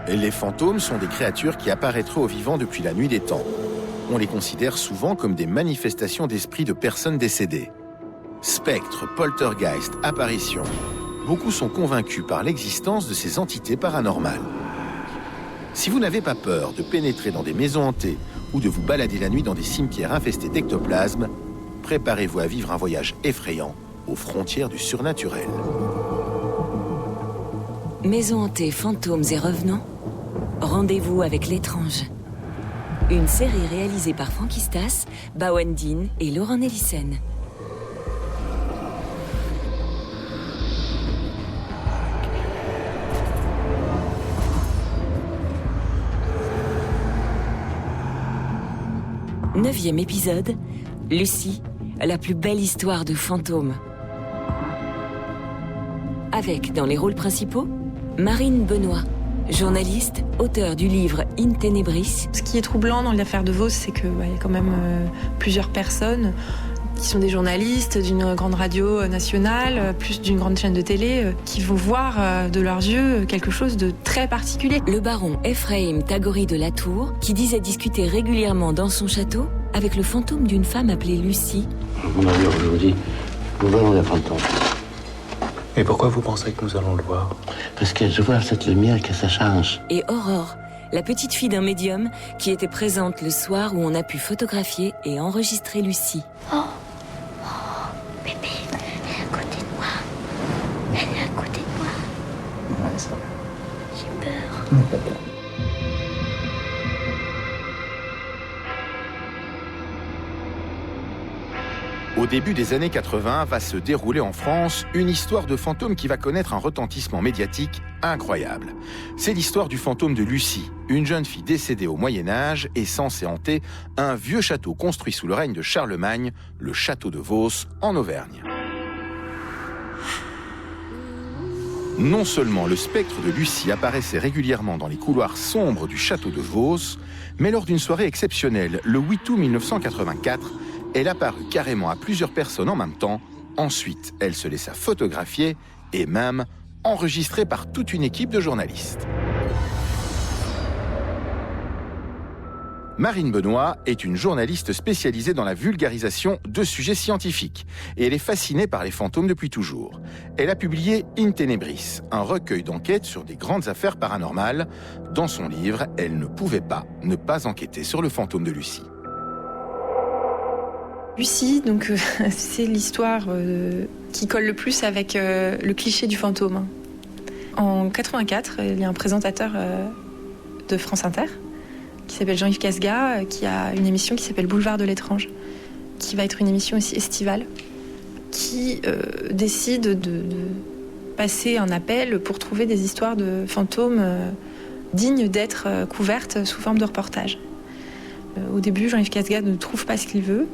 Les fantômes sont des créatures qui apparaîtraient aux vivants depuis la nuit des temps. On les considère souvent comme des manifestations d'esprits de personnes décédées. Spectres, poltergeists, apparitions. Beaucoup sont convaincus par l'existence de ces entités paranormales. Si vous n'avez pas peur de pénétrer dans des maisons hantées ou de vous balader la nuit dans des cimetières infestés d'ectoplasmes, préparez-vous à vivre un voyage effrayant aux frontières du surnaturel. Maisons hantées, fantômes et revenants, rendez-vous avec l'étrange. Une série réalisée par Frankistas, Bawendine et Laurent Nélissen. Neuvième épisode, Lucie, la plus belle histoire de fantômes. Avec, dans les rôles principaux, Marine Benoît, journaliste, auteure du livre In Tenebris. Ce qui est troublant dans l'affaire de Vos, c'est qu'il y a quand même plusieurs personnes qui sont des journalistes d'une grande radio nationale, plus d'une grande chaîne de télé, qui vont voir de leurs yeux quelque chose de très particulier. Le baron Ephraim Tagori de Latour, qui disait discuter régulièrement dans son château avec le fantôme d'une femme appelée Lucie. Mon avis, je vous dis, nous voyons des fantômes. Et pourquoi vous pensez que nous allons le voir? Parce que je vois cette lumière que ça change. Et Aurore, la petite fille d'un médium qui était présente le soir où on a pu photographier et enregistrer Lucie. Oh, bébé, elle est à côté de moi. Elle est à côté de moi. Ouais, ça va. J'ai peur. Au début des années 80 va se dérouler en France une histoire de fantôme qui va connaître un retentissement médiatique incroyable. C'est l'histoire du fantôme de Lucie, une jeune fille décédée au Moyen-Âge et censée hanter un vieux château construit sous le règne de Charlemagne, le château de Vos, en Auvergne. Non seulement le spectre de Lucie apparaissait régulièrement dans les couloirs sombres du château de Vos, mais lors d'une soirée exceptionnelle, le 8 août 1984, elle apparut carrément à plusieurs personnes en même temps. Ensuite, elle se laissa photographier et même enregistrer par toute une équipe de journalistes. Marine Benoît est une journaliste spécialisée dans la vulgarisation de sujets scientifiques et elle est fascinée par les fantômes depuis toujours. Elle a publié In Tenebris, un recueil d'enquêtes sur des grandes affaires paranormales. Dans son livre, elle ne pouvait pas ne pas enquêter sur le fantôme de Lucie. Lucie, donc, c'est l'histoire qui colle le plus avec le cliché du fantôme. En 84, il y a un présentateur de France Inter qui s'appelle Jean-Yves Casgas, qui a une émission qui s'appelle Boulevard de l'étrange, qui va être une émission aussi estivale, qui décide de passer un appel pour trouver des histoires de fantômes dignes d'être couvertes sous forme de reportage. Au début, Jean-Yves Casgas ne trouve pas ce qu'il veut.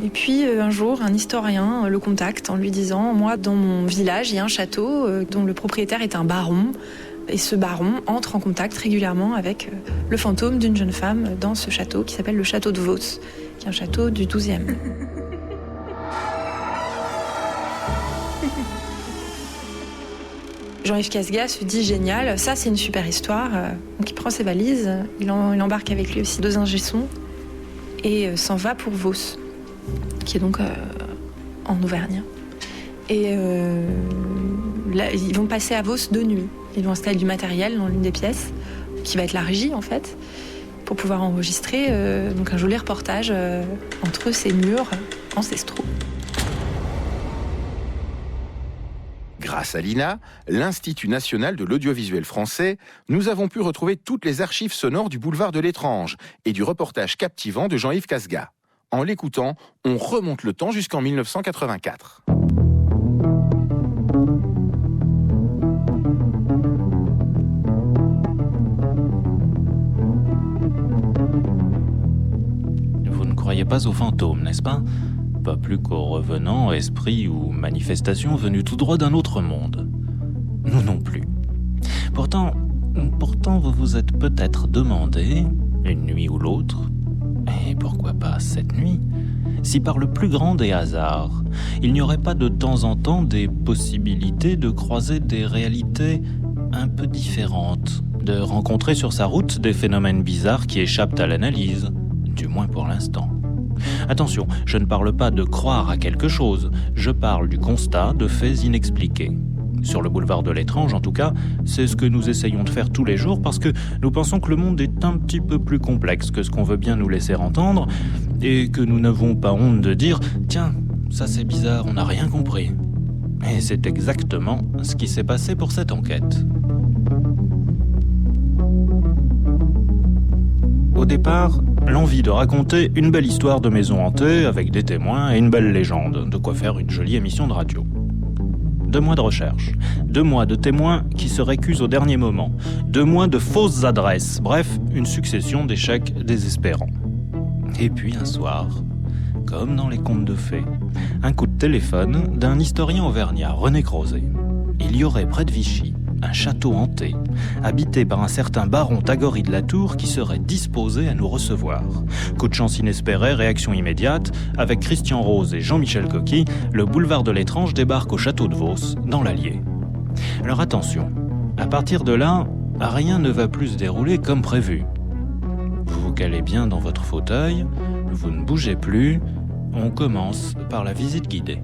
Et puis un jour, un historien le contacte en lui disant « Moi, dans mon village, il y a un château dont le propriétaire est un baron. Et ce baron entre en contact régulièrement avec le fantôme d'une jeune femme dans ce château qui s'appelle le château de Vos, qui est un château du XIIe. » Jean-Yves Casgas se dit « Génial, ça c'est une super histoire. » Donc il prend ses valises, il embarque avec lui aussi 2 ingé-sons et s'en va pour Vos, qui est donc en Auvergne. Et là, ils vont passer à Vos de nuit. Ils vont installer du matériel dans l'une des pièces, qui va être la régie en fait, pour pouvoir enregistrer donc un joli reportage entre ces murs ancestraux. Grâce à l'INA, l'Institut national de l'audiovisuel français, nous avons pu retrouver toutes les archives sonores du Boulevard de l'étrange et du reportage captivant de Jean-Yves Casgas. En l'écoutant, on remonte le temps jusqu'en 1984. Vous ne croyez pas aux fantômes, n'est-ce pas ? Pas plus qu'aux revenants, esprits ou manifestations venus tout droit d'un autre monde. Nous non plus. Pourtant, vous vous êtes peut-être demandé, une nuit ou l'autre, et pourquoi pas cette nuit, si par le plus grand des hasards, il n'y aurait pas de temps en temps des possibilités de croiser des réalités un peu différentes de rencontrer sur sa route des phénomènes bizarres qui échappent à l'analyse, du moins pour l'instant. Attention, je ne parle pas de croire à quelque chose, je parle du constat de faits inexpliqués. Sur le boulevard de l'étrange, en tout cas, c'est ce que nous essayons de faire tous les jours parce que nous pensons que le monde est un petit peu plus complexe que ce qu'on veut bien nous laisser entendre et que nous n'avons pas honte de dire « Tiens, ça c'est bizarre, on n'a rien compris ». Et c'est exactement ce qui s'est passé pour cette enquête. Au départ, l'envie de raconter une belle histoire de maison hantée avec des témoins et une belle légende, de quoi faire une jolie émission de radio. 2 mois de recherche, 2 mois de témoins qui se récusent au dernier moment, 2 mois de fausses adresses, bref, une succession d'échecs désespérants. Et puis un soir, comme dans les contes de fées, un coup de téléphone d'un historien auvergnat, René Crozet. Il y aurait près de Vichy un château hanté, habité par un certain baron Tagory de la Tour qui serait disposé à nous recevoir. Coup de chance inespéré, réaction immédiate, avec Christian Rose et Jean-Michel Coqui, le boulevard de l'étrange débarque au château de Vos, dans l'Allier. Alors attention, à partir de là, rien ne va plus se dérouler comme prévu. Vous vous calez bien dans votre fauteuil, vous ne bougez plus, on commence par la visite guidée.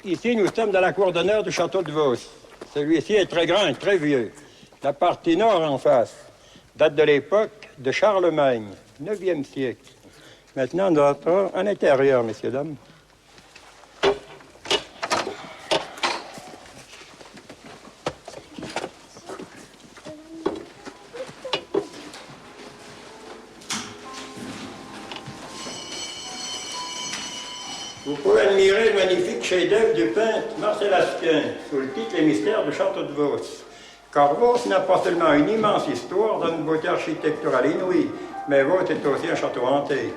Ici, nous sommes dans la cour d'honneur du château de Vos. Celui-ci est très grand et très vieux. La partie nord en face date de l'époque de Charlemagne, 9e siècle. Maintenant, nous entrons en intérieur, messieurs, dames. Vous pouvez admirer le magnifique chef-d'œuvre du peintre Marcel Asquin, sous le titre Les mystères du château de Vos. Car Vos n'a pas seulement une immense histoire d'une beauté architecturale inouïe, mais Vos est aussi un château hanté.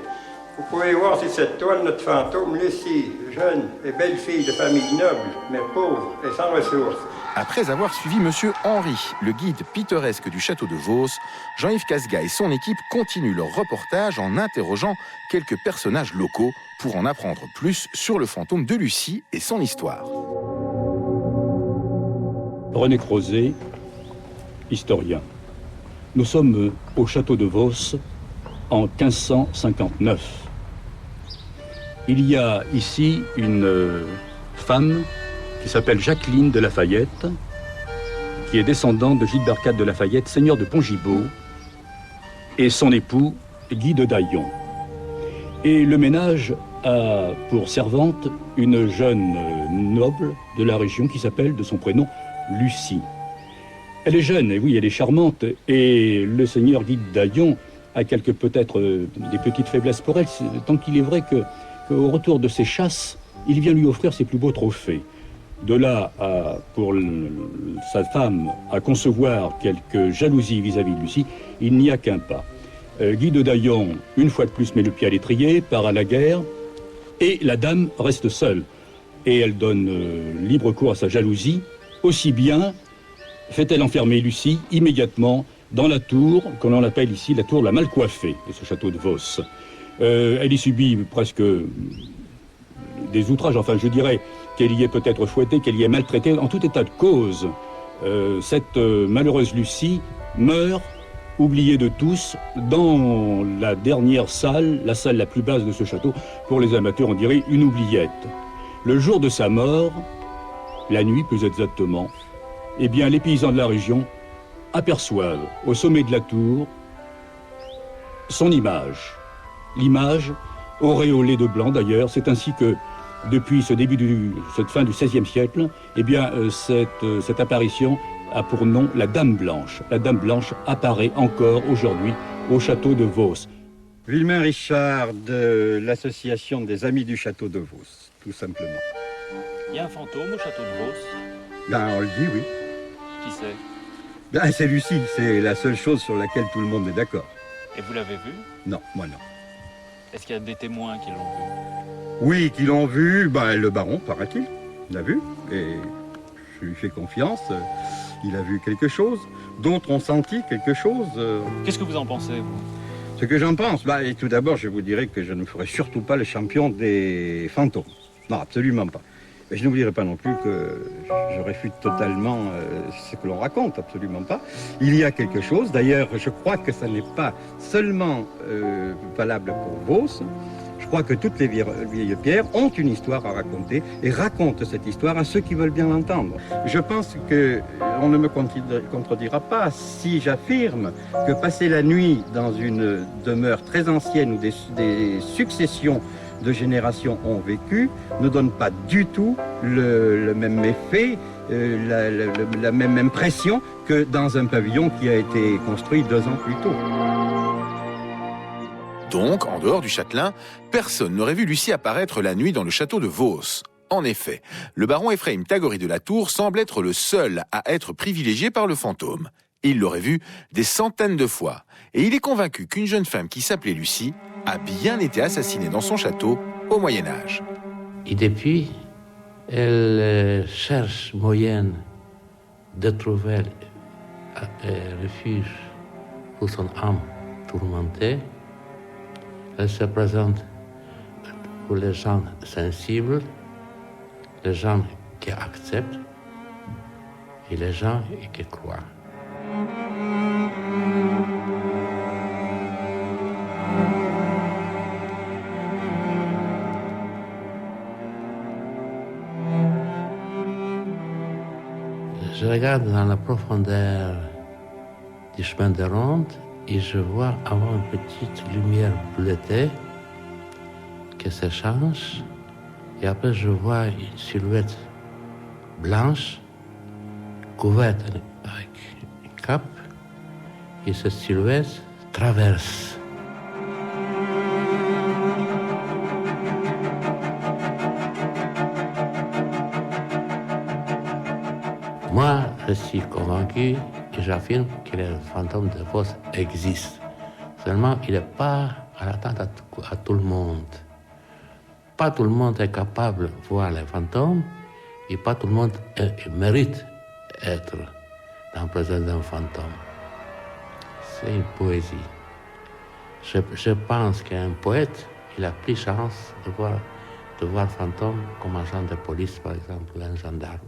Vous pouvez voir sur cette toile notre fantôme Lucie, jeune et belle fille de famille noble, mais pauvre et sans ressources. Après avoir suivi Monsieur Henri, le guide pittoresque du château de Vos, Jean-Yves Casga et son équipe continuent leur reportage en interrogeant quelques personnages locaux pour en apprendre plus sur le fantôme de Lucie et son histoire. René Crozet, historien. Nous sommes au château de Vos en 1559. Il y a ici une femme qui s'appelle Jacqueline de Lafayette, qui est descendante de Gilbert IV de Lafayette, seigneur de Pont-Gibaud, et son époux, Guy de Daillon. Et le ménage a pour servante une jeune noble de la région qui s'appelle, de son prénom, Lucie. Elle est jeune, et oui, elle est charmante, et le seigneur Guy de Daillon a peut-être des petites faiblesses pour elle, tant qu'il est vrai qu'au retour de ses chasses, il vient lui offrir ses plus beaux trophées. De là, pour sa femme, à concevoir quelque jalousie vis-à-vis de Lucie, il n'y a qu'un pas. Guy de Daillon, une fois de plus, met le pied à l'étrier, part à la guerre, et la dame reste seule. Et elle donne libre cours à sa jalousie, aussi bien fait-elle enfermer Lucie immédiatement dans la tour, qu'on en appelle ici la tour de la Malcoiffée, de ce château de Vos. Elle y subit presque des outrages, enfin je dirais qu'elle y est peut-être fouettée, qu'elle y est maltraitée. En tout état de cause, cette malheureuse Lucie meurt, oubliée de tous, dans la dernière salle, la salle la plus basse de ce château. Pour les amateurs, on dirait une oubliette. Le jour de sa mort, la nuit plus exactement, eh bien les paysans de la région aperçoivent au sommet de la tour son image. L'image, auréolée de blanc d'ailleurs, c'est ainsi que, depuis cette fin du XVIe siècle, eh bien, cette apparition a pour nom la Dame Blanche. La Dame Blanche apparaît encore aujourd'hui au château de Vos. Villemain Richard de l'association des Amis du Château de Vos, tout simplement. Il y a un fantôme au château de Vos. Ben, on le dit, oui. Qui c'est? Ben, c'est Lucie, c'est la seule chose sur laquelle tout le monde est d'accord. Et vous l'avez vu? Non, moi non. Est-ce qu'il y a des témoins qui l'ont vu? Oui, qui l'ont vu, ben, le baron, paraît-il, l'a vu, et je lui fais confiance. Il a vu quelque chose, d'autres ont senti quelque chose. Qu'est-ce que vous en pensez, vous? Ce que j'en pense, bah, et tout d'abord, je vous dirais que je ne ferai surtout pas le champion des fantômes. Non, absolument pas. Mais je n'oublierai pas non plus que je réfute totalement ce que l'on raconte, absolument pas. Il y a quelque chose, d'ailleurs, je crois que ça n'est pas seulement valable pour Vos. Je crois que toutes les vieilles pierres ont une histoire à raconter et racontent cette histoire à ceux qui veulent bien l'entendre. Je pense qu'on ne me contredira pas si j'affirme que passer la nuit dans une demeure très ancienne où des successions de générations ont vécu ne donne pas du tout le même effet, la même impression que dans un pavillon qui a été construit 2 ans plus tôt. Donc, en dehors du châtelain, personne n'aurait vu Lucie apparaître la nuit dans le château de Vos. En effet, le baron Ephraim Tagory de la Tour semble être le seul à être privilégié par le fantôme. Il l'aurait vu des centaines de fois. Et il est convaincu qu'une jeune femme qui s'appelait Lucie a bien été assassinée dans son château au Moyen-Âge. Et depuis, elle cherche moyen de trouver un refuge pour son âme tourmentée. Elle se présente pour les gens sensibles, les gens qui acceptent et les gens qui croient. Je regarde dans la profondeur du chemin de ronde et je vois avant une petite lumière bleutée qui se change. Et après, je vois une silhouette blanche couverte avec une cape. Et cette silhouette traverse. Moi, je suis convaincu et j'affirme que le fantôme de Vos existe. Seulement, il n'est pas à l'attente à tout le monde. Pas tout le monde est capable de voir les fantômes et pas tout le monde mérite d'être dans la présence d'un fantôme. C'est une poésie. Je pense qu'un poète, il a plus de chance de voir le fantôme comme un agent de police, par exemple, ou un gendarme.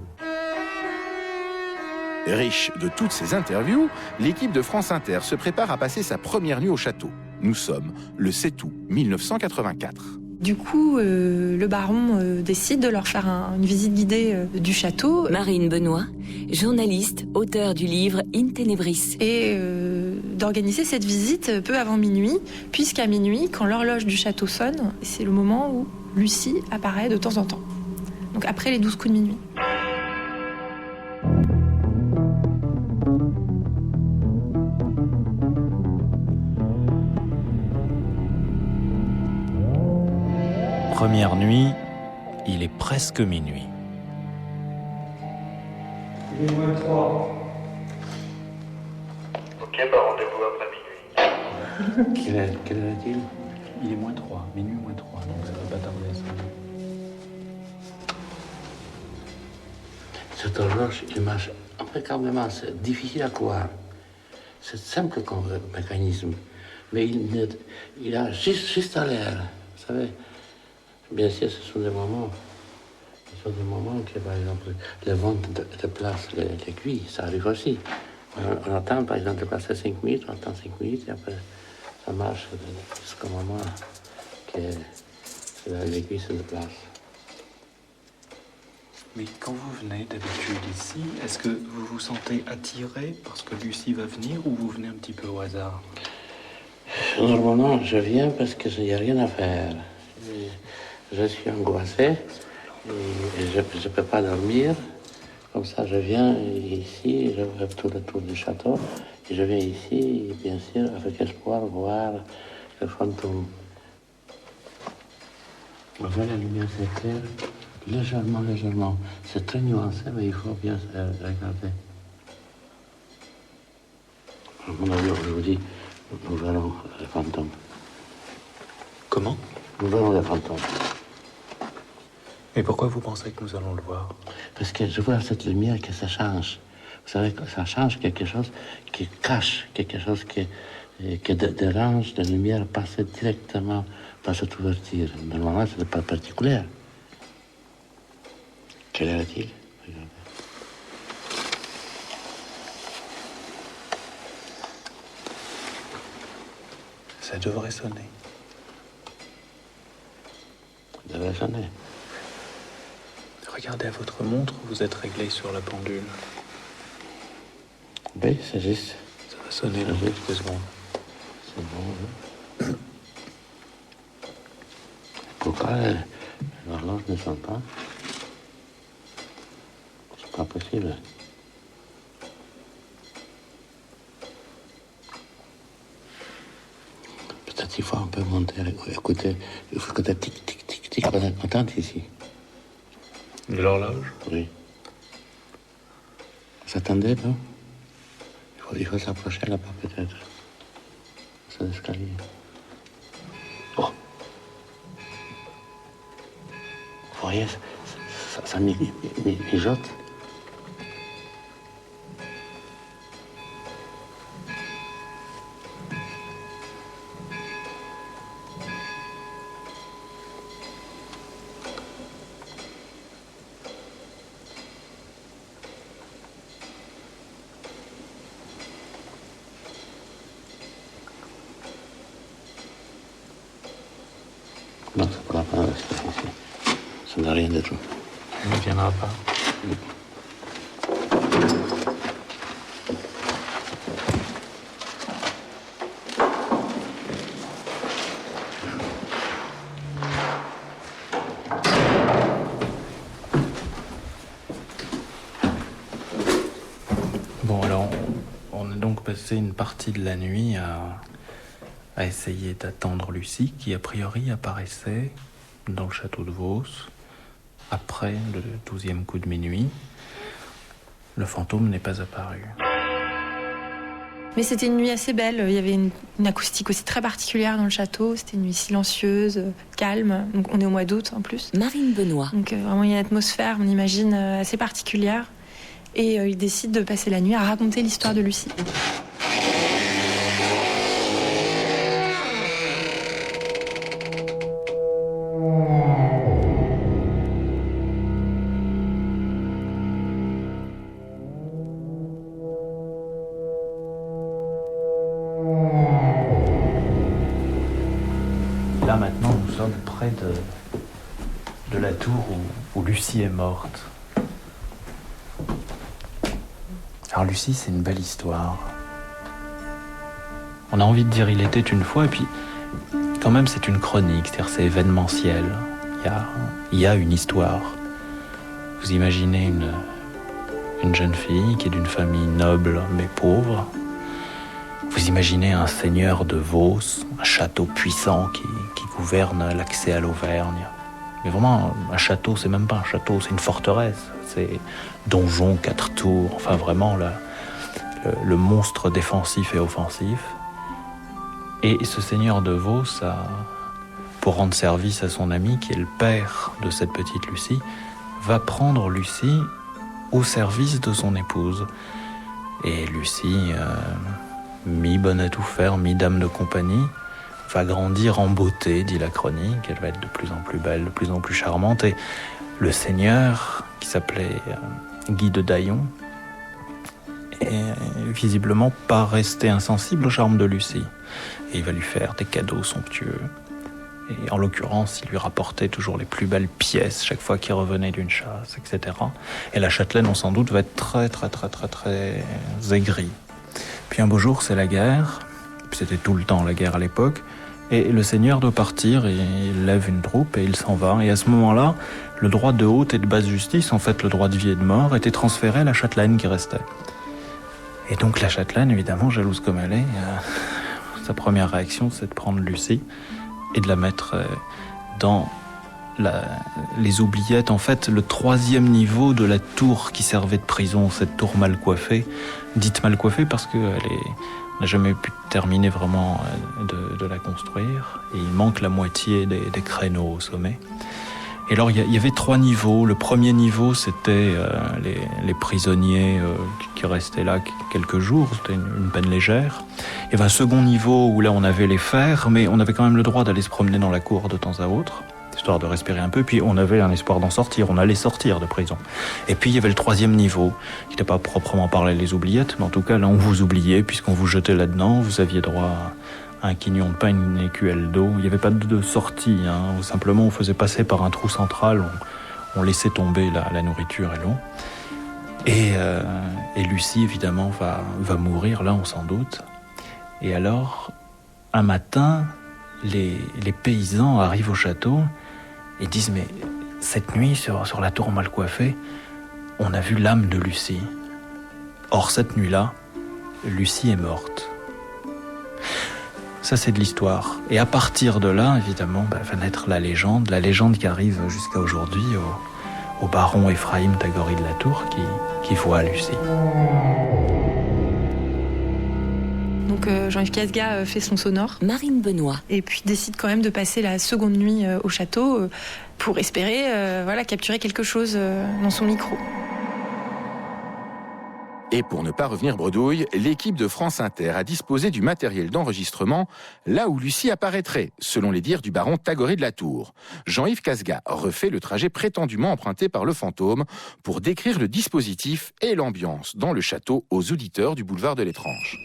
Riche de toutes ces interviews, l'équipe de France Inter se prépare à passer sa première nuit au château. Nous sommes le 7 août 1984. Du coup, le baron décide de leur faire une visite guidée du château. Marine Benoît, journaliste, auteure du livre In Tenebris. Et d'organiser cette visite peu avant minuit, puisqu'à minuit, quand l'horloge du château sonne, c'est le moment où Lucie apparaît de temps en temps. Donc après les 12 coups de minuit. Première nuit, il est presque minuit. Il est moins 3. Ok, bah rendez-vous après minuit. Quelle heure est-il? Il est moins 3, minuit moins 3, donc ça va pas tarder ça. Cette horloge, il marche impeccablement. C'est difficile à croire. C'est simple comme mécanisme. Mais il a juste à l'air. Vous savez, bien sûr, ce sont des moments que, par exemple, le vent déplace l'aiguille. Ça arrive aussi. On attend, par exemple, de passer 5 minutes, on attend 5 minutes et après, ça marche jusqu'au moment que l'aiguille se déplace. Mais quand vous venez d'habitude ici, est-ce que vous vous sentez attiré parce que Lucie va venir ou vous venez un petit peu au hasard? Normalement, je viens parce qu'il n'y a rien à faire. Je suis angoissé et je ne peux pas dormir. Comme ça, je viens ici, je fais tout le tour du château. Et je viens ici, bien sûr, avec espoir, voir le fantôme. Voilà, la lumière s'éclaire légèrement, légèrement. C'est très nuancé, mais il faut bien regarder. À mon avis, aujourd'hui, nous verrons le fantôme. Comment? Nous verrons le fantôme. Et pourquoi vous pensez que nous allons le voir? Parce que je vois cette lumière que ça change. Vous savez, ça change quelque chose qui cache, quelque chose qui dérange. La lumière passe directement par cette ouverture. Normalement, ce n'est pas particulier. Quelle heure est-il? Regardez. Ça devrait sonner. Ça devrait sonner. Regardez à votre montre, vous êtes réglé sur la pendule. Oui, c'est juste. Ça va sonner dans quelques secondes. C'est bon, oui. Pourquoi l'horloge ne sonne pas? C'est pas possible. Peut-être qu'il faut un peu monter, écouter. Il faut écouter tic, tic, tic, tic. On entend ici. De l'horloge? Oui. Vous attendez, non? Il faut s'approcher là-bas, peut-être. C'est l'escalier. Oh! Vous voyez, ça mijote. Non, c'est pas la peine de rester ici. Ça n'a rien du tout. Il ne viendra pas. Bon, alors, on a donc passé une partie de la nuit à essayer d'attendre Lucie, qui a priori apparaissait dans le château de Vos après le 12e coup de minuit. Le fantôme n'est pas apparu. Mais c'était une nuit assez belle. Il y avait une acoustique aussi très particulière dans le château. C'était une nuit silencieuse, calme. Donc on est au mois d'août en plus. Marine Benoît. Donc vraiment il y a une atmosphère, on imagine, assez particulière. Et il décide de passer la nuit à raconter l'histoire de Lucie. Là maintenant, nous sommes près de la tour où Lucie est morte. Alors Lucie, c'est une belle histoire. On a envie de dire il était une fois, et puis quand même c'est une chronique, c'est-à-dire c'est événementiel. Il y a une histoire. Vous imaginez une jeune fille qui est d'une famille noble mais pauvre. Vous imaginez un seigneur de Vos, un château puissant qui gouverne l'accès à l'Auvergne. Mais vraiment, un château, c'est même pas un château, c'est une forteresse. C'est donjon, 4 tours, enfin vraiment le monstre défensif et offensif. Et ce seigneur de Vos, pour rendre service à son ami, qui est le père de cette petite Lucie, va prendre Lucie au service de son épouse. Et Lucie, mi-bonne à tout faire, mi-dame de compagnie, va grandir en beauté, dit la chronique. Elle va être de plus en plus belle, de plus en plus charmante. Et le seigneur, qui s'appelait Guy de Daillon, est visiblement pas resté insensible au charme de Lucie. Et il va lui faire des cadeaux somptueux. Et en l'occurrence, il lui rapportait toujours les plus belles pièces chaque fois qu'il revenait d'une chasse, etc. Et la châtelaine, on s'en doute, va être très, très, très, très, très aigrie. Puis un beau jour, c'est la guerre. C'était tout le temps la guerre à l'époque. Et le seigneur doit partir, et il lève une troupe et il s'en va. Et à ce moment-là, le droit de haute et de basse justice, en fait le droit de vie et de mort, était transféré à la châtelaine qui restait. Et donc la châtelaine, évidemment, jalouse comme elle est, sa première réaction, c'est de prendre Lucie et de la mettre dans les oubliettes. En fait, le 3e niveau de la tour qui servait de prison, cette tour mal coiffée, dite mal coiffée parce qu'elle n'a jamais pu terminer vraiment de la construire. Et il manque la moitié des créneaux au sommet. Et alors, il y avait 3 niveaux. Le premier niveau, c'était les prisonniers qui restaient là quelques jours. C'était une peine légère. Il y avait un second niveau où là, on avait les fers, mais on avait quand même le droit d'aller se promener dans la cour de temps à autre, histoire de respirer un peu. Puis on avait un espoir d'en sortir. On allait sortir de prison. Et puis, il y avait le 3e niveau, qui n'était pas proprement parlé les oubliettes, mais en tout cas, là, on vous oubliait, puisqu'on vous jetait là-dedans. Vous aviez droit à un quignon de pain, une écuelle d'eau. Il n'y avait pas de sortie, hein. Simplement, on faisait passer par un trou central. On laissait tomber la nourriture et l'eau. Et Lucie, évidemment, va mourir, là, on s'en doute. Et alors, un matin, les paysans arrivent au château et disent « Mais cette nuit, sur la tour mal coiffée, on a vu l'âme de Lucie. Or, cette nuit-là, Lucie est morte. » Ça, c'est de l'histoire. Et à partir de là, évidemment, va naître la légende qui arrive jusqu'à aujourd'hui au baron Ephraim Tagory de la Tour qui voit Lucie. Donc Jean-Yves Casgas fait son sonore. Marine Benoît. Et puis décide quand même de passer la seconde nuit au château pour espérer capturer quelque chose dans son micro. Et pour ne pas revenir bredouille, l'équipe de France Inter a disposé du matériel d'enregistrement là où Lucie apparaîtrait, selon les dires du baron Tagory de la Tour. Jean-Yves Casgas refait le trajet prétendument emprunté par le fantôme pour décrire le dispositif et l'ambiance dans le château aux auditeurs du boulevard de l'Étrange.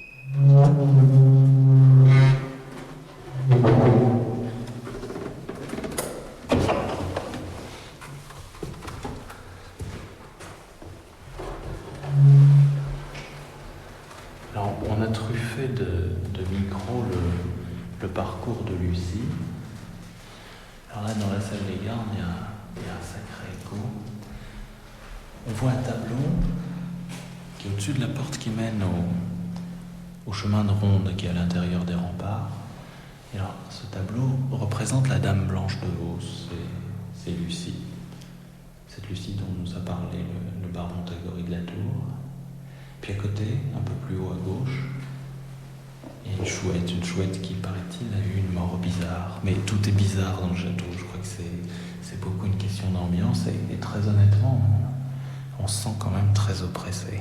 Alors, on a truffé de micros le parcours de Lucie. Alors là, dans la salle des gardes, il y a un sacré écho. On voit un tableau qui est au-dessus de la porte qui mène au chemin de ronde qui est à l'intérieur des remparts. Et alors, ce tableau représente la Dame Blanche de Vos. C'est Lucie. Cette Lucie dont nous a parlé le baron Tagory de la Tour. Puis à côté, un peu plus haut à gauche, il y a une chouette qui, paraît-il, a eu une mort bizarre. Mais tout est bizarre dans le château. Je crois que c'est beaucoup une question d'ambiance. Et très honnêtement, on se sent quand même très oppressé.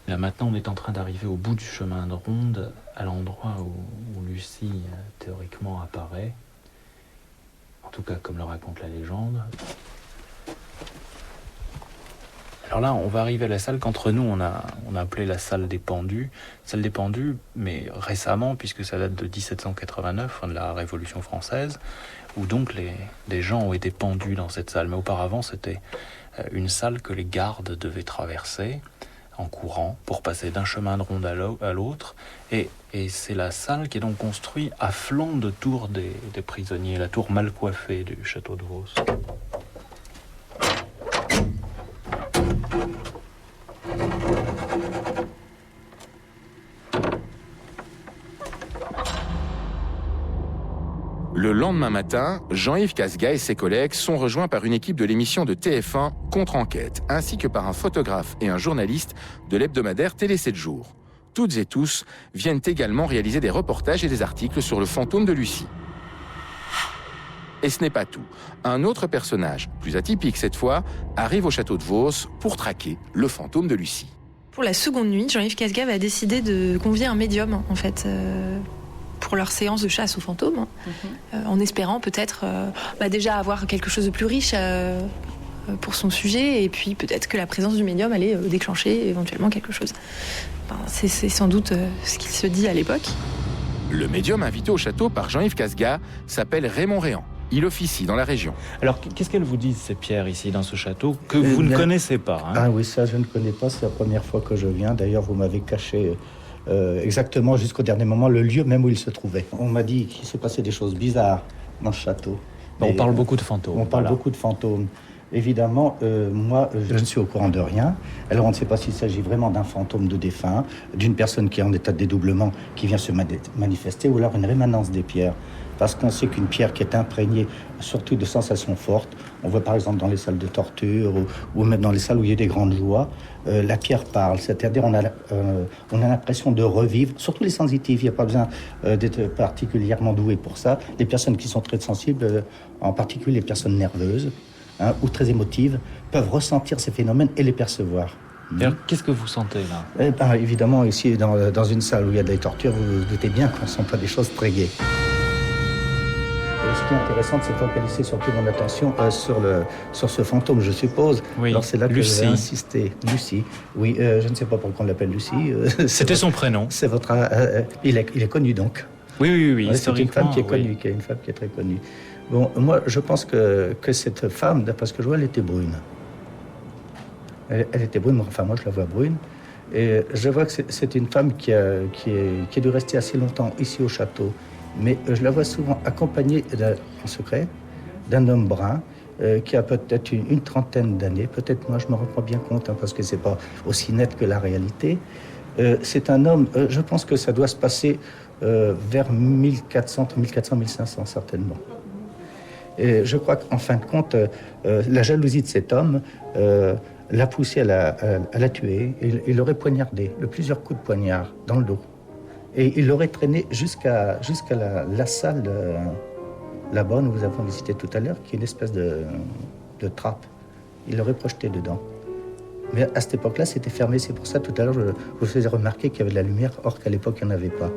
Là, maintenant, on est en train d'arriver au bout du chemin de ronde, à l'endroit où Lucie, théoriquement, apparaît. En tout cas, comme le raconte la légende. Alors là, on va arriver à la salle qu'entre nous, on a appelé la salle des pendus. Salle des pendus, mais récemment, puisque ça date de 1789, fin de la Révolution française, où donc des gens ont été pendus dans cette salle. Mais auparavant, c'était une salle que les gardes devaient traverser en courant pour passer d'un chemin de ronde à l'autre. Et c'est la salle qui est donc construite à flanc de tour des prisonniers, la tour mal coiffée du château de Vos. Le lendemain matin, Jean-Yves Casgas et ses collègues sont rejoints par une équipe de l'émission de TF1 Contre-Enquête, ainsi que par un photographe et un journaliste de l'hebdomadaire Télé 7 jours. Toutes et tous viennent également réaliser des reportages et des articles sur le fantôme de Lucie. Et ce n'est pas tout. Un autre personnage, plus atypique cette fois, arrive au château de Vos pour traquer le fantôme de Lucie. Pour la seconde nuit, Jean-Yves Casgas va décider de convier un médium, en fait, pour leur séance de chasse aux fantômes, en espérant peut-être déjà avoir quelque chose de plus riche pour son sujet, et puis peut-être que la présence du médium allait déclencher éventuellement quelque chose. Enfin, c'est sans doute ce qu'il se dit à l'époque. Le médium invité au château par Jean-Yves Casga s'appelle Raymond Réan. Il officie dans la région. Alors, qu'est-ce qu'elles vous disent, ces pierres ici, dans ce château, que vous ne connaissez pas, hein? Ah oui, ça, je ne connais pas. C'est la première fois que je viens. D'ailleurs, vous m'avez caché exactement jusqu'au dernier moment le lieu même où il se trouvait. On m'a dit qu'il s'est passé des choses bizarres dans ce château. On parle beaucoup de fantômes. On parle beaucoup de fantômes. Évidemment, moi, je ne suis au courant de rien. Alors, on ne sait pas s'il s'agit vraiment d'un fantôme de défunt, d'une personne qui est en état de dédoublement, qui vient se manifester, ou alors une rémanence des pierres. Parce qu'on sait qu'une pierre qui est imprégnée, surtout de sensations fortes, on voit par exemple dans les salles de torture, ou même dans les salles où il y a des grandes joies, la pierre parle. C'est-à-dire on a l'impression de revivre, surtout les sensitifs, il n'y a pas besoin d'être particulièrement doué pour ça. Les personnes qui sont très sensibles, en particulier les personnes nerveuses, ou très émotives, peuvent ressentir ces phénomènes et les percevoir. Alors, qu'est-ce que vous sentez là? Évidemment, ici, dans une salle où il y a des tortures, vous vous doutez bien qu'on ne sent pas des choses très gaies. Ce qui est intéressant, c'est de focaliser surtout mon attention sur ce fantôme, je suppose. Oui, alors c'est là que Lucie. je vais insister. Lucie, oui, je ne sais pas pourquoi on l'appelle Lucie. C'était son prénom. C'est votre... il est connu donc. Oui, Ouais, c'est une femme qui est oui. connue, une femme qui est très connue. Bon, moi, je pense que cette femme, d'après ce que je vois, elle était brune. Elle était brune, enfin moi je la vois brune. Et je vois que c'est une femme qui a dû rester assez longtemps ici au château. Mais je la vois souvent accompagnée, en secret, d'un homme brun qui a peut-être une trentaine d'années. Peut-être moi je me rends pas bien compte, parce que c'est pas aussi net que la réalité. C'est un homme, je pense que ça doit se passer vers 1400-1500 certainement. Et je crois qu'en fin de compte, la jalousie de cet homme l'a poussé à la tuer. Il l'aurait poignardé de plusieurs coups de poignard dans le dos. Et il l'aurait traîné jusqu'à la salle là-bas, nous vous avons visité tout à l'heure, qui est une espèce de trappe. Il l'aurait projeté dedans. Mais à cette époque-là, c'était fermé. C'est pour ça, tout à l'heure, je vous faisais remarquer qu'il y avait de la lumière, or qu'à l'époque, il n'y en avait pas.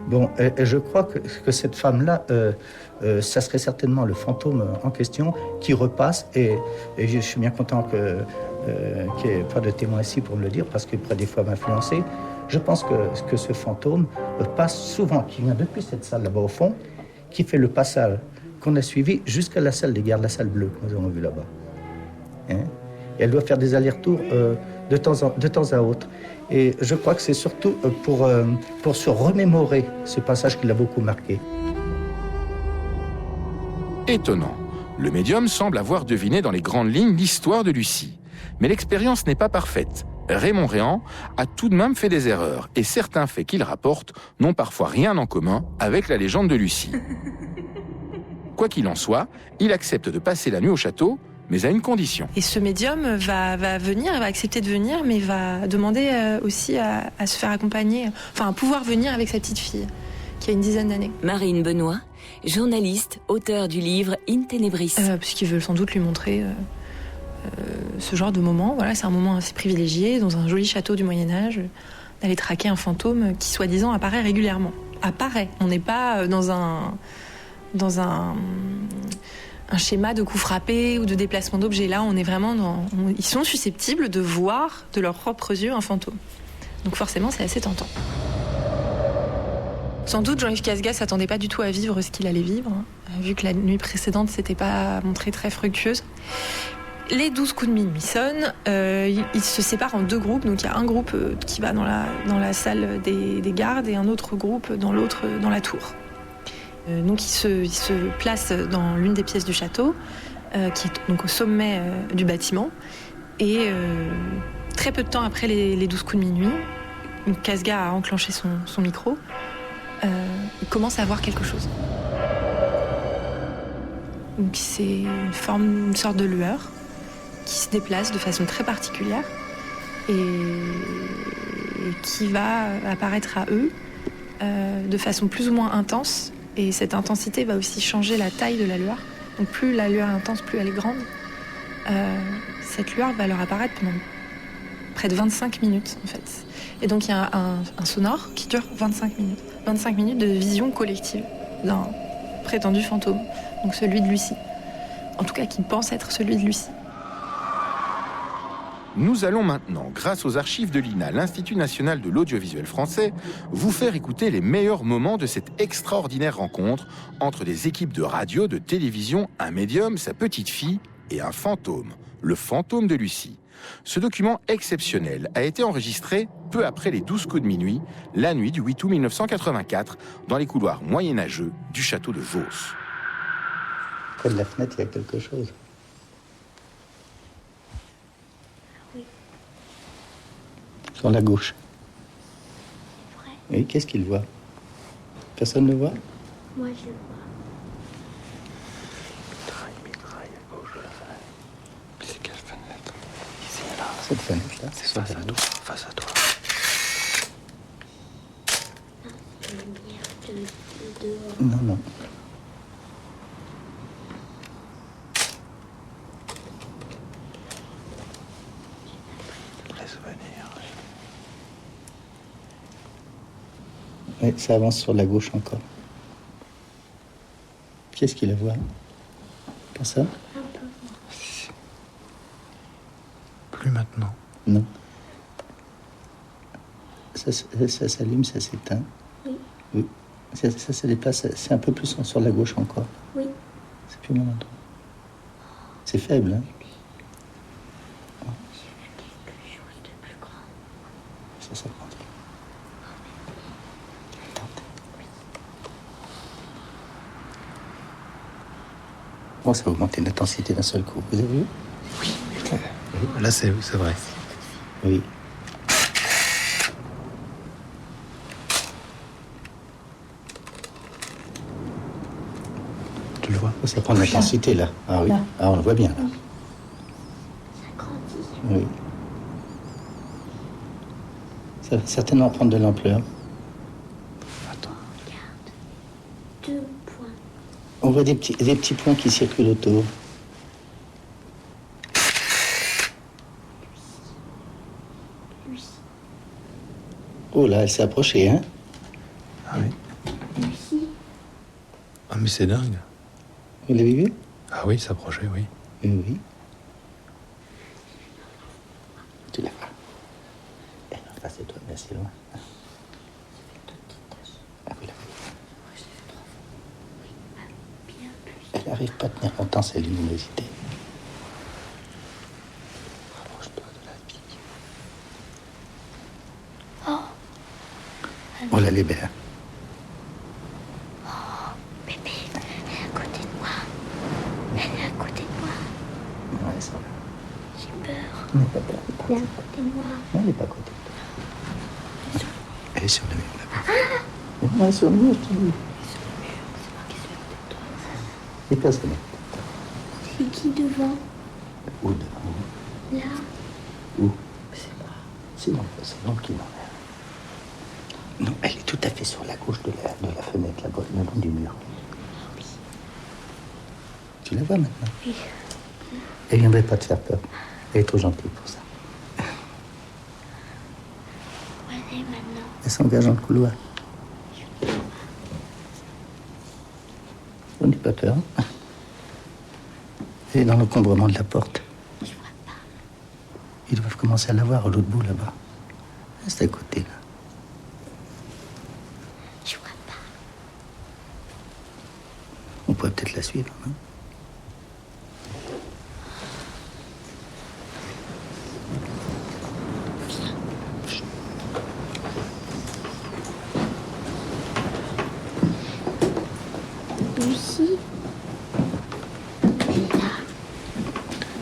Bon, et je crois que cette femme-là, ça serait certainement le fantôme en question qui repasse. Et je suis bien content qu'il n'y ait pas de témoin ici pour me le dire, parce qu'il pourrait des fois m'influencer. Je pense que ce fantôme passe souvent, qui vient depuis cette salle là-bas au fond, qui fait le passage qu'on a suivi jusqu'à la salle des gardes, la salle bleue que nous avons vue là-bas. Et elle doit faire des allers-retours de temps à autre. Et je crois que c'est surtout pour se remémorer ce passage qui l'a beaucoup marqué. Étonnant. Le médium semble avoir deviné dans les grandes lignes l'histoire de Lucie. Mais l'expérience n'est pas parfaite. Raymond Réan a tout de même fait des erreurs, et certains faits qu'il rapporte n'ont parfois rien en commun avec la légende de Lucie. Quoi qu'il en soit, il accepte de passer la nuit au château, mais à une condition. Et ce médium va venir, va accepter de venir, mais va demander aussi à se faire accompagner, enfin à pouvoir venir avec sa petite fille, qui a une dizaine d'années. Marine Benoît, journaliste, auteur du livre In Tenebris. Puisqu'ils veulent sans doute lui montrer ce genre de moment. Voilà, c'est un moment assez privilégié, dans un joli château du Moyen-Âge, d'aller traquer un fantôme qui, soi-disant, apparaît régulièrement. Apparaît. On n'est pas dans un schéma de coups frappés ou de déplacement d'objets. Là, on est vraiment ils sont susceptibles de voir de leurs propres yeux un fantôme. Donc forcément, c'est assez tentant. Sans doute, Jean-Yves Casga s'attendait pas du tout à vivre ce qu'il allait vivre, vu que la nuit précédente s'était pas montrée très fructueuse. Les 12 coups de minuit sonnent, ils se séparent en deux groupes. Donc il y a un groupe qui va dans la salle des gardes et un autre groupe dans la tour. Donc il se place dans l'une des pièces du château, qui est donc au sommet du bâtiment. Et très peu de temps après les 12 coups de minuit, Casga a enclenché son micro. Il commence à voir quelque chose. Donc c'est une sorte de lueur qui se déplace de façon très particulière et qui va apparaître à eux de façon plus ou moins intense. Et cette intensité va aussi changer la taille de la lueur. Donc plus la lueur est intense, plus elle est grande. Cette lueur va leur apparaître pendant près de 25 minutes, en fait. Et donc il y a un sonore qui dure 25 minutes. 25 minutes de vision collective d'un prétendu fantôme, donc celui de Lucie. en tout cas qui pense être celui de Lucie. Nous allons maintenant, grâce aux archives de l'INA, l'Institut national de l'audiovisuel français, vous faire écouter les meilleurs moments de cette extraordinaire rencontre entre des équipes de radio, de télévision, un médium, sa petite fille et un fantôme, le fantôme de Lucie. Ce document exceptionnel a été enregistré peu après les 12 coups de minuit, la nuit du 8 août 1984, dans les couloirs moyenâgeux du château de Vos. Près de la fenêtre, il y a quelque chose. Sur la gauche. Oui, qu'est-ce qu'il voit? Personne ne le voit? Moi, je le vois. Mitraille à gauche de la fenêtre. C'est quelle fenêtre? Ici, là. Cette fenêtre-là. C'est face à toi, face à toi. C'est la lumière de dehors. Non, non. Laisse venir. Oui, ça avance sur la gauche encore. Qu'est-ce qu'il voit? Personne? Plus maintenant. Non. Ça s'allume, ça s'éteint. Oui. Oui. Ça se déplace, c'est un peu plus sur la gauche encore. Oui. C'est plus mon endroit. C'est faible, hein? Quelque chose de plus grand. Ça s'agrandit. Bon, ça a augmenté l'intensité d'un seul coup. Vous avez vu? Oui. Là, c'est vrai. Oui. Tu le vois? Ça prend de l'intensité, là. Ah oui. Là. Ah, on le voit bien, là. Ça grandit. Oui. Ça va certainement prendre de l'ampleur. Attends. Regarde. 2 points. On voit des petits points qui circulent autour. Lucie. Oh là, elle s'est approchée, hein? Ah oui. Lucie. Ah, mais c'est dingue. Vous l'avez vu? Ah oui, s'approcher, oui. Oui, oui. Tu la vois. Elle est en face de toi, mais assez loin. Ah, vous la voyez? Bien plus. Elle n'arrive pas à tenir longtemps sa luminosité. Rapproche-toi de la fille. Oh. On la libère. Bébé, elle est à côté de moi. Elle est à côté de moi. Ouais, ça va. J'ai peur. Elle n'est pas peur. Elle est à côté de moi. Non, elle n'est pas à côté de toi. Elle est sur le mur, là-bas. Elle est sur le mur, je te dis. Et personne. C'est qui devant? Où devant? Là. Où? C'est l'ombre qui m'en est. Non, elle est tout à fait sur la gauche de la fenêtre, là-bas, le long du mur. Tu la vois maintenant? Oui. Elle ne viendrait pas te faire peur. Elle est trop gentille pour ça. Où elle est maintenant? Elle s'engage dans le couloir. On n'est pas peur. Elle est dans l'encombrement de la porte. Je vois pas. Ils doivent commencer à la voir à l'autre bout, là-bas. C'est à côté, là. Je vois pas. On pourrait peut-être la suivre, non? Lucie.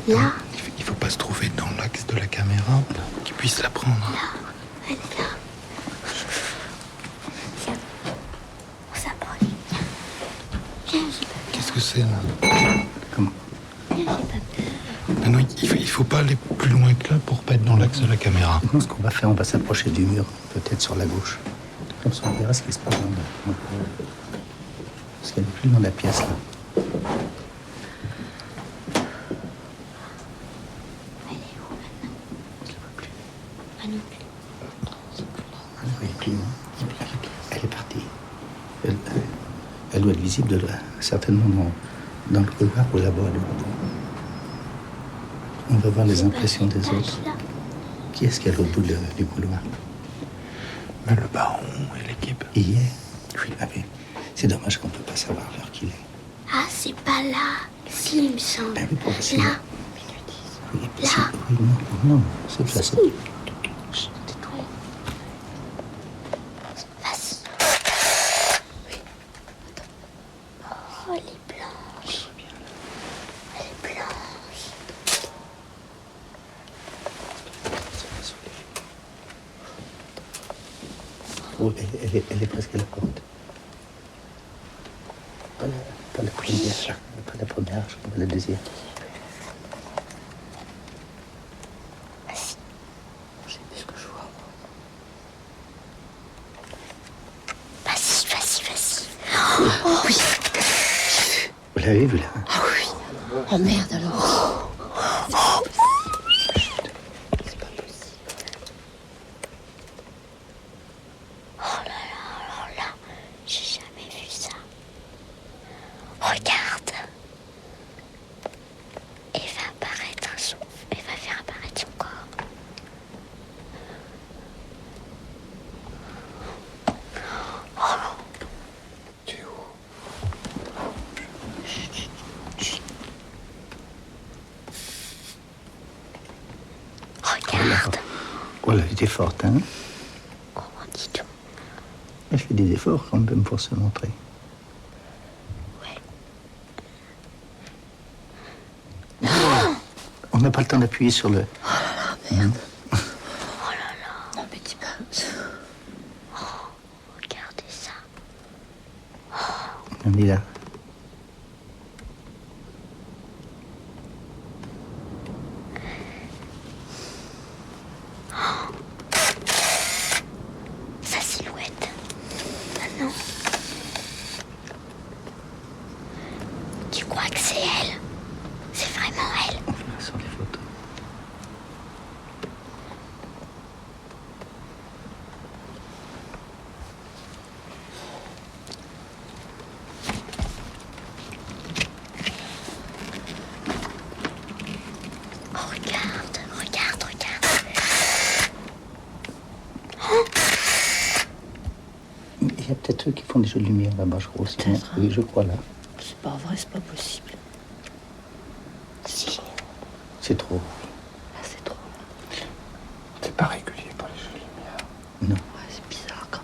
Là. Il faut pas se trouver dans l'axe de la caméra qui puisse la prendre. Elle est là. Viens. On s'approche. Viens, j'ai pas peur. Qu'est-ce que c'est là? Comment? Viens, j'ai pas peur. Non, il faut pas aller plus loin que là pour pas être dans l'axe de la caméra. Non, ce qu'on va faire, on va s'approcher du mur, peut-être sur la gauche. Comme ça, on verra ce qui se passe dans le... Parce qu'elle n'est plus dans la pièce, là. Elle est où maintenant? Je ne la vois plus. Ah non plus. Elle ne voyait plus, non? Elle est partie. Elle doit être visible, certainement dans le couloir ou là-bas, du coup. On va voir les impressions des autres. Qui est-ce qu'il y a à l'autre bout du couloir? Mais le baron et l'équipe. Il y est? Oui. Ah oui. C'est dommage qu'on ne peut pas savoir l'heure qu'il est. Ah, c'est pas là. Si, il me semble. Ben oui, pourquoi c'est Là. Oui, Là. oui, non, c'est pas ça. Chut, tais-toi. Vas-y. Oui. Attends. Oh, elle est blanche. Elle est blanche. Oh, elle est presque à la porte. Pas la première, pas la première, je crois, la deuxième. Vas-y. Je sais plus ce que je vois. Vas-y. Oh oui. Vous l'avez vu là? Ah oui. Oh merde alors. Oh là là, alors là, j'ai jamais vu ça. Regarde. Elle va faire apparaître son corps. Tu es où? Regarde. Oh, elle a été forte, hein? Oh, dis donc. Elle fait des efforts quand même pour se montrer. Ouais. On n'a pas le temps d'appuyer sur le... Oh là là, merde. Oh là là. Non, mais dis pas. Oh, regardez ça. On est là. Sa silhouette. Ah non. Tu crois que c'est elle? C'est vraiment elle? On verra sur les photos. Oh, regarde. Il y a peut-être eux qui font des jeux de lumière là-bas, je crois aussi. Peut-être, hein. Oui, je crois là. C'est pas vrai, c'est pas possible. Si. C'est trop. Là, c'est trop. C'est pas régulier pour les jeux de lumière. Non. Ouais, c'est bizarre quand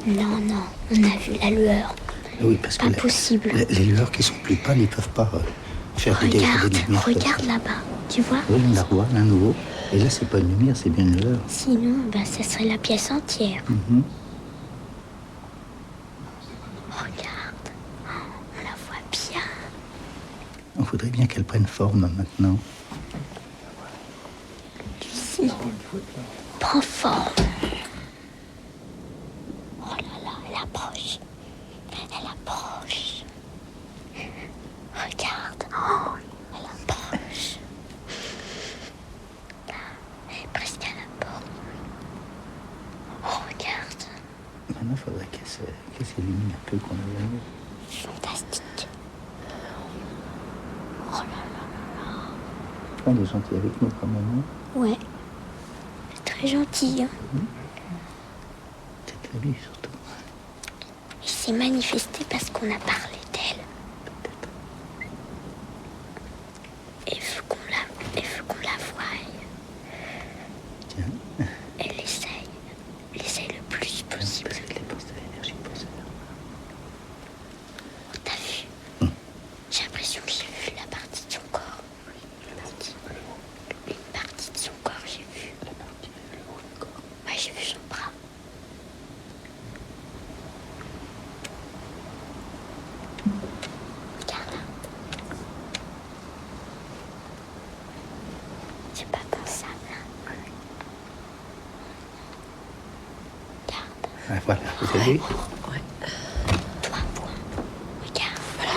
même. Non, on a vu la lueur. Oui, parce que Pas possible. les lueurs qui sont plus pâles, ils peuvent pas faire des lumières. Regarde là-bas. Tu vois? Oui, on la revoit, l'un nouveau. Et là, c'est pas une lumière, c'est bien une lueur. Sinon, ça serait la pièce entière. Mhm. Regarde. Oh, on la voit bien. On voudrait bien qu'elle prenne forme maintenant. Si. Prends forme. Oh là là, elle approche. Regarde. Oh, elle approche. Elle est presque à la porte. Oh, regarde. Maintenant, il faudrait qu'elle s'illumine un peu, qu'on la voit. Fantastique. Oh là là. Elle est gentille avec nous quand même. Hein. Ouais. Très gentille. C'est la vie surtout. Il s'est manifesté parce qu'on a parlé d'elle. Et veut qu'on la voie. Tiens. Elle essaye le plus possible. Parce qu'elle dépense de l'énergie pour ça. Oh, t'as vu? J'ai l'impression que j'ai vu la partie de son corps. Une partie de son corps, j'ai vu. La partie le haut du corps. Ouais, j'ai vu son bras. Regarde là. C'est pas pensable. Hein. Regarde. Ah, voilà, vous avez vu? Toi, point. Regarde. Voilà.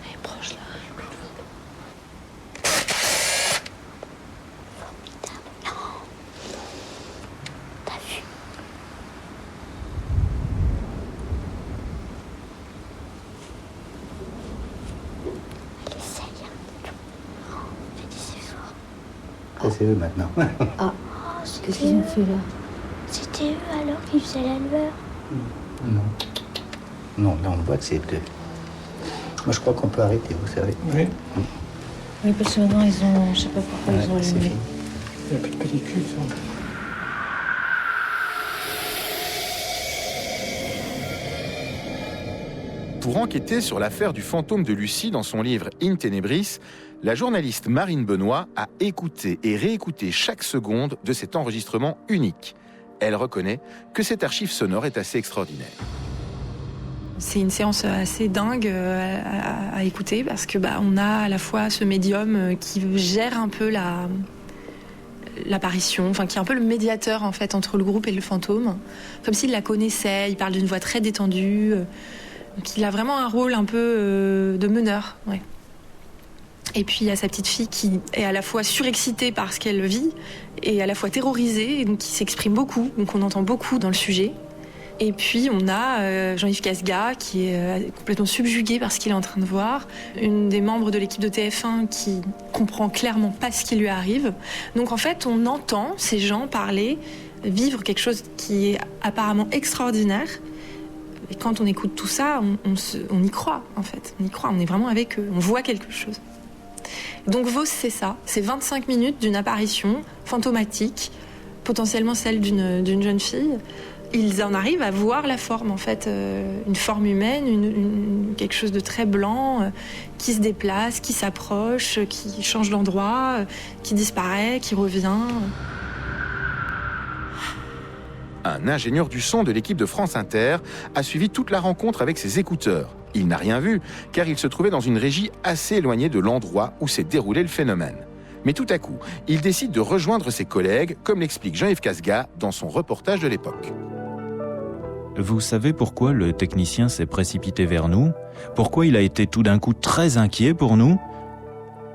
Elle est proche là. Formidable. Ça, c'est eux maintenant. Ah, qu'est-ce qu'ils ont fait là? C'était eux alors qui faisaient la lueur? Non, là on voit que c'est eux. Moi je crois qu'on peut arrêter, vous savez. Oui. Oui, parce que maintenant ils ont, je sais pas pourquoi ils ont allumé. Il n'y a plus de pellicule, ça. Pour enquêter sur l'affaire du fantôme de Lucie dans son livre In Tenebris, la journaliste Marine Benoît a écouté et réécouté chaque seconde de cet enregistrement unique. Elle reconnaît que cette archive sonore est assez extraordinaire. C'est une séance assez dingue à écouter parce que on a à la fois ce médium qui gère un peu l'apparition, enfin qui est un peu le médiateur en fait entre le groupe et le fantôme, comme s'il la connaissait. Il parle d'une voix très détendue, donc il a vraiment un rôle un peu de meneur. Ouais. Et puis il y a sa petite fille qui est à la fois surexcitée par ce qu'elle vit et à la fois terrorisée, et donc qui s'exprime beaucoup, donc on entend beaucoup dans le sujet. Et puis on a Jean-Yves Casgas qui est complètement subjugué par ce qu'il est en train de voir. Une des membres de l'équipe de TF1 qui comprend clairement pas ce qui lui arrive. Donc en fait on entend ces gens parler, vivre quelque chose qui est apparemment extraordinaire. Et quand on écoute tout ça, on y croit en fait. On y croit, on est vraiment avec eux, on voit quelque chose. Donc Vos, c'est ça, c'est 25 minutes d'une apparition fantomatique, potentiellement celle d'une jeune fille. Ils en arrivent à voir la forme, en fait, une forme humaine, quelque chose de très blanc, qui se déplace, qui s'approche, qui change d'endroit, qui disparaît, qui revient. Un ingénieur du son de l'équipe de France Inter a suivi toute la rencontre avec ses écouteurs. Il n'a rien vu, car il se trouvait dans une régie assez éloignée de l'endroit où s'est déroulé le phénomène. Mais tout à coup, il décide de rejoindre ses collègues, comme l'explique Jean-Yves Casgas dans son reportage de l'époque. Vous savez pourquoi le technicien s'est précipité vers nous? Pourquoi il a été tout d'un coup très inquiet pour nous?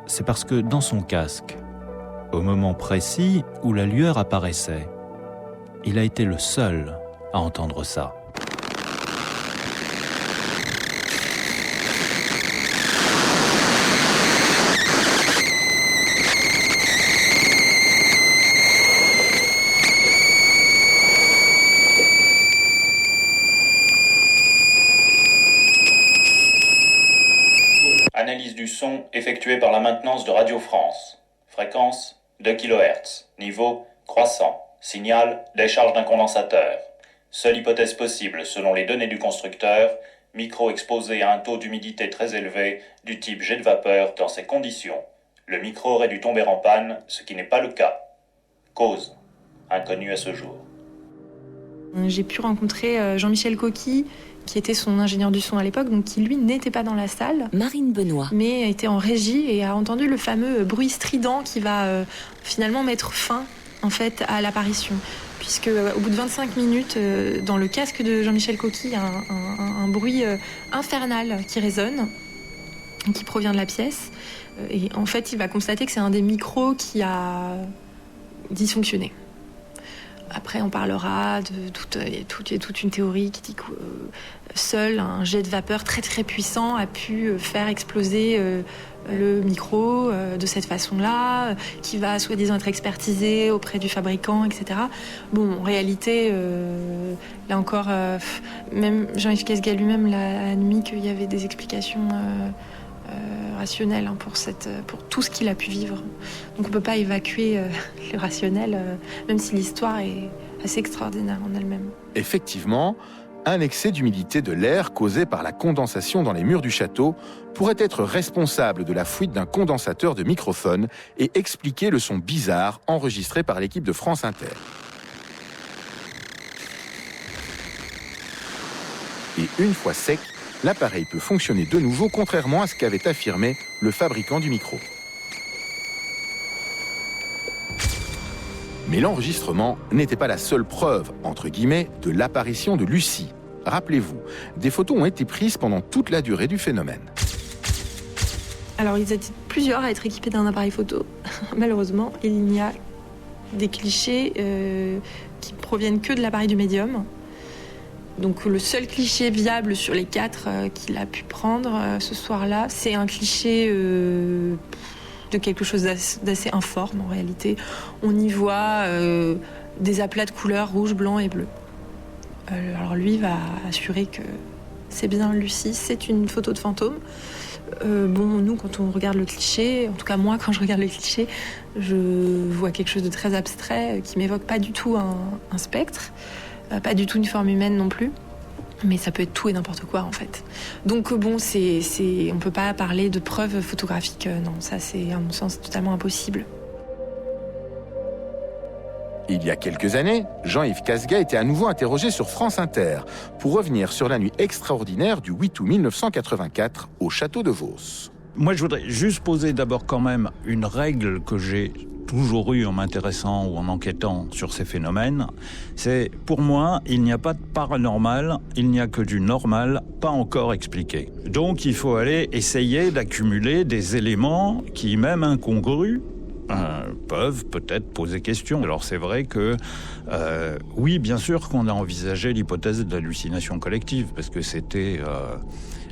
C'est parce que dans son casque, au moment précis où la lueur apparaissait, il a été le seul à entendre ça. Analyse du son effectuée par la maintenance de Radio France. Fréquence 2 kHz. Niveau croissant. Signal décharge d'un condensateur. Seule hypothèse possible selon les données du constructeur, micro exposé à un taux d'humidité très élevé du type jet de vapeur dans ces conditions. Le micro aurait dû tomber en panne, ce qui n'est pas le cas. Cause inconnue à ce jour. J'ai pu rencontrer Jean-Michel Coqui, qui était son ingénieur du son à l'époque, donc qui lui n'était pas dans la salle. Marine Benoît. Mais était en régie et a entendu le fameux bruit strident qui va finalement mettre fin en fait à l'apparition. Puisque au bout de 25 minutes, dans le casque de Jean-Michel Coqui, il y a un bruit infernal qui résonne, qui provient de la pièce. Et en fait, il va constater que c'est un des micros qui a dysfonctionné. Après, on parlera de toute une théorie qui dit que seul un jet de vapeur très très puissant a pu faire exploser le micro de cette façon-là, qui va soi-disant être expertisé auprès du fabricant, etc. Bon, en réalité, là encore, même Jean-Yves Casgas lui-même l'a admis qu'il y avait des explications rationnelles pour tout ce qu'il a pu vivre. Donc on ne peut pas évacuer le rationnel, même si l'histoire est assez extraordinaire en elle-même. Effectivement, un excès d'humidité de l'air causé par la condensation dans les murs du château pourrait être responsable de la fuite d'un condensateur de microphone et expliquer le son bizarre enregistré par l'équipe de France Inter. Et une fois sec, l'appareil peut fonctionner de nouveau, contrairement à ce qu'avait affirmé le fabricant du micro. Mais l'enregistrement n'était pas la seule preuve, entre guillemets, de l'apparition de Lucie. Rappelez-vous, des photos ont été prises pendant toute la durée du phénomène. Alors, ils étaient plusieurs à être équipés d'un appareil photo. Malheureusement, il y a des clichés qui proviennent que de l'appareil du médium. Donc le seul cliché viable sur les 4 qu'il a pu prendre ce soir-là, c'est un cliché de quelque chose d'assez informe en réalité. On y voit des aplats de couleurs rouge, blanc et bleu. Alors lui va assurer que c'est bien Lucie, c'est une photo de fantôme. Nous, quand on regarde le cliché, en tout cas moi, quand je regarde le cliché, je vois quelque chose de très abstrait qui m'évoque pas du tout un spectre, pas du tout une forme humaine non plus. Mais ça peut être tout et n'importe quoi en fait. Donc on peut pas parler de preuves photographiques, non, ça c'est à mon sens totalement impossible. Il y a quelques années, Jean-Yves Casga était à nouveau interrogé sur France Inter pour revenir sur la nuit extraordinaire du 8 août 1984 au château de Vos. Moi, je voudrais juste poser d'abord quand même une règle que j'ai toujours eue en m'intéressant ou en enquêtant sur ces phénomènes. C'est, pour moi, il n'y a pas de paranormal, il n'y a que du normal, pas encore expliqué. Donc, il faut aller essayer d'accumuler des éléments qui, même incongrus, peuvent peut-être poser question. Alors c'est vrai que, oui, bien sûr qu'on a envisagé l'hypothèse de l'hallucination collective, parce que c'était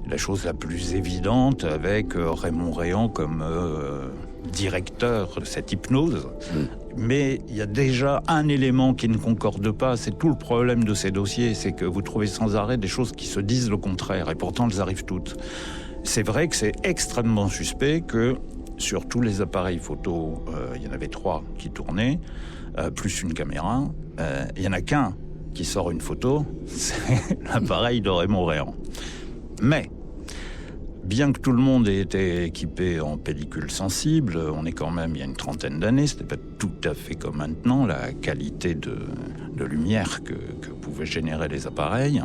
la chose la plus évidente avec Raymond Réan comme directeur de cette hypnose. Mais il y a déjà un élément qui ne concorde pas, c'est tout le problème de ces dossiers, c'est que vous trouvez sans arrêt des choses qui se disent le contraire, et pourtant elles arrivent toutes. C'est vrai que c'est extrêmement suspect que sur tous les appareils photo, il y en avait 3 qui tournaient, plus une caméra. Il y en a qu'un qui sort une photo, c'est l'appareil de Raymond Réan. Mais, bien que tout le monde ait été équipé en pellicule sensible, on est quand même, il y a une trentaine d'années, c'était pas tout à fait comme maintenant, la qualité de lumière que pouvaient générer les appareils.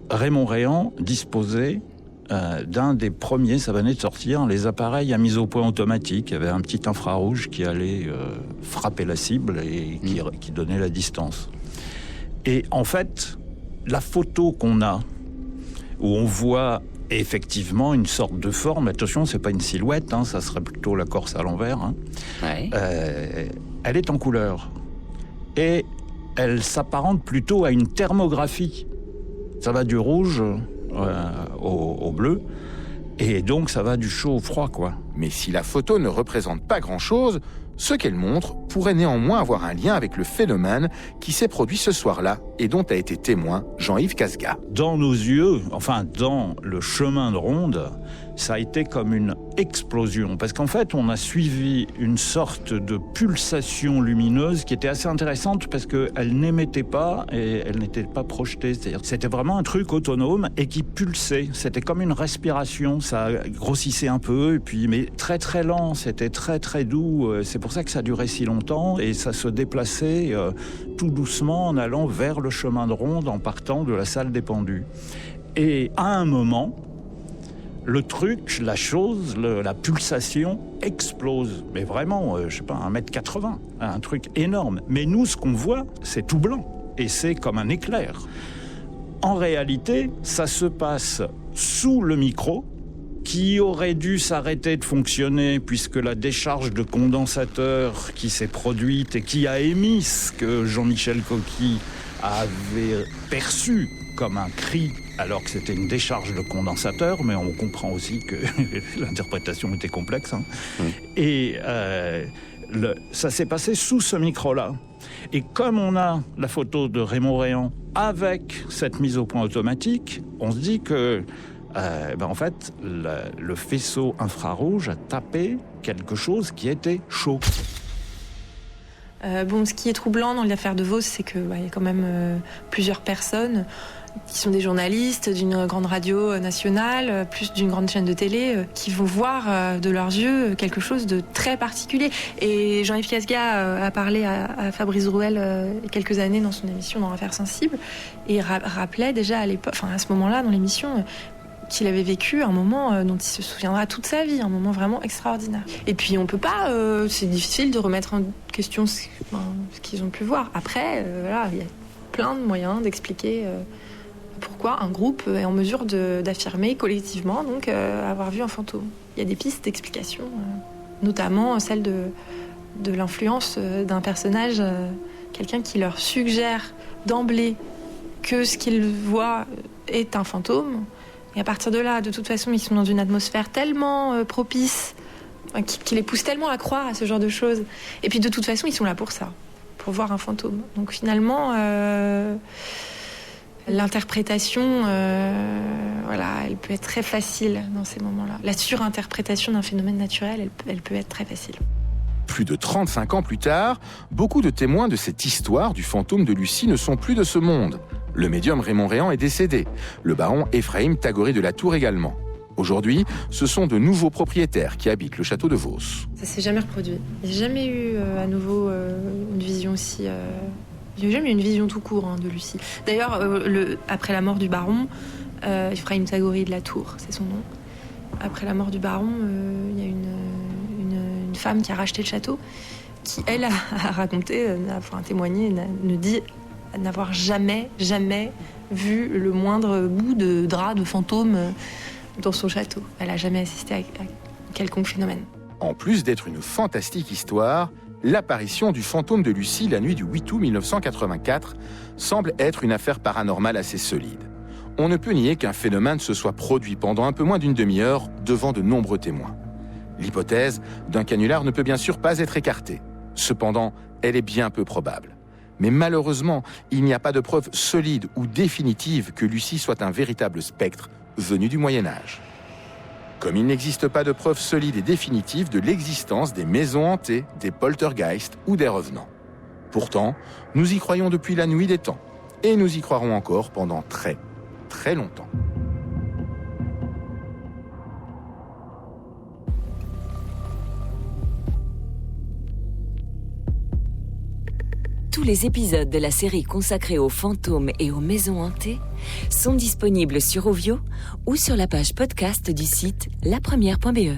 Raymond Réan disposait d'un des premiers, ça venait de sortir, les appareils à mise au point automatique. Il y avait un petit infrarouge qui allait frapper la cible et qui donnait la distance. Et en fait, la photo qu'on a, où on voit effectivement une sorte de forme, attention, c'est pas une silhouette, hein, ça serait plutôt la Corse à l'envers, hein. Ouais. Elle est en couleur. Et elle s'apparente plutôt à une thermographie. Ça va du rouge au bleu, et donc ça va du chaud au froid, quoi. Mais si la photo ne représente pas grand-chose, ce qu'elle montre pourrait néanmoins avoir un lien avec le phénomène qui s'est produit ce soir-là et dont a été témoin Jean-Yves Casga. Dans nos yeux, enfin dans le chemin de ronde, ça a été comme une explosion. Parce qu'en fait, on a suivi une sorte de pulsation lumineuse qui était assez intéressante parce qu'elle n'émettait pas et elle n'était pas projetée. C'est-à-dire, c'était vraiment un truc autonome et qui pulsait. C'était comme une respiration. Ça grossissait un peu, et puis, mais très très lent. C'était très très doux. C'est pour ça que ça durait si longtemps et ça se déplaçait tout doucement en allant vers le chemin de ronde en partant de la salle des pendus. Et à un moment, le truc, la chose, la pulsation explose. Mais vraiment, je sais pas, 1,80 m, un truc énorme. Mais nous, ce qu'on voit, c'est tout blanc. Et c'est comme un éclair. En réalité, ça se passe sous le micro, qui aurait dû s'arrêter de fonctionner puisque la décharge de condensateur qui s'est produite et qui a émis ce que Jean-Michel Coqui avait perçu comme un cri, alors que c'était une décharge de condensateur, mais on comprend aussi que l'interprétation était complexe. Hein. Et ça s'est passé sous ce micro-là. Et comme on a la photo de Raymond Réan avec cette mise au point automatique, on se dit que en fait, le faisceau infrarouge a tapé quelque chose qui était chaud. Ce qui est troublant dans l'affaire de Vos, c'est qu'il y a quand même plusieurs personnes qui sont des journalistes d'une grande radio nationale, plus d'une grande chaîne de télé, qui vont voir de leurs yeux quelque chose de très particulier. Et Jean-Yves Casga a parlé à Fabrice Drouel il y a quelques années dans son émission dans Affaires sensibles, et rappelait déjà à ce moment-là dans l'émission, qu'il avait vécu un moment dont il se souviendra toute sa vie, un moment vraiment extraordinaire. Et puis on peut pas, c'est difficile de remettre en question ce qu'ils ont pu voir. Après, il y a plein de moyens d'expliquer pourquoi un groupe est en mesure d'affirmer collectivement donc avoir vu un fantôme. Il y a des pistes d'explication, notamment celle de l'influence d'un personnage, quelqu'un qui leur suggère d'emblée que ce qu'ils voient est un fantôme. Et à partir de là, de toute façon, ils sont dans une atmosphère tellement propice, qui les pousse tellement à croire à ce genre de choses. Et puis de toute façon, ils sont là pour ça, pour voir un fantôme. Donc finalement, l'interprétation, elle peut être très facile dans ces moments-là. La surinterprétation d'un phénomène naturel, elle peut être très facile. Plus de 35 ans plus tard, beaucoup de témoins de cette histoire du fantôme de Lucie ne sont plus de ce monde. Le médium Raymond Réan est décédé, le baron Ephraim Tagoré de la Tour également. Aujourd'hui, ce sont de nouveaux propriétaires qui habitent le château de Vos. Ça s'est jamais reproduit. Il n'y a jamais eu à nouveau une vision aussi... Il n'y a jamais eu une vision tout court de Lucie. D'ailleurs, après la mort du baron, Ephraim Tagoré de la Tour, c'est son nom. Après la mort du baron, il y a une femme qui a racheté le château, qui, elle, a raconté, a témoigné, ne dit n'avoir jamais vu le moindre bout de drap de fantôme dans son château. Elle n'a jamais assisté à quelconque phénomène. En plus d'être une fantastique histoire, l'apparition du fantôme de Lucie la nuit du 8 août 1984 semble être une affaire paranormale assez solide. On ne peut nier qu'un phénomène se soit produit pendant un peu moins d'une demi-heure devant de nombreux témoins. L'hypothèse d'un canular ne peut bien sûr pas être écartée. Cependant, elle est bien peu probable. Mais malheureusement, il n'y a pas de preuve solide ou définitive que Lucie soit un véritable spectre venu du Moyen-Âge. Comme il n'existe pas de preuve solide et définitive de l'existence des maisons hantées, des poltergeists ou des revenants. Pourtant, nous y croyons depuis la nuit des temps. Et nous y croirons encore pendant très, très longtemps. Tous les épisodes de la série consacrée aux fantômes et aux maisons hantées sont disponibles sur Ovio ou sur la page podcast du site lapremière.be.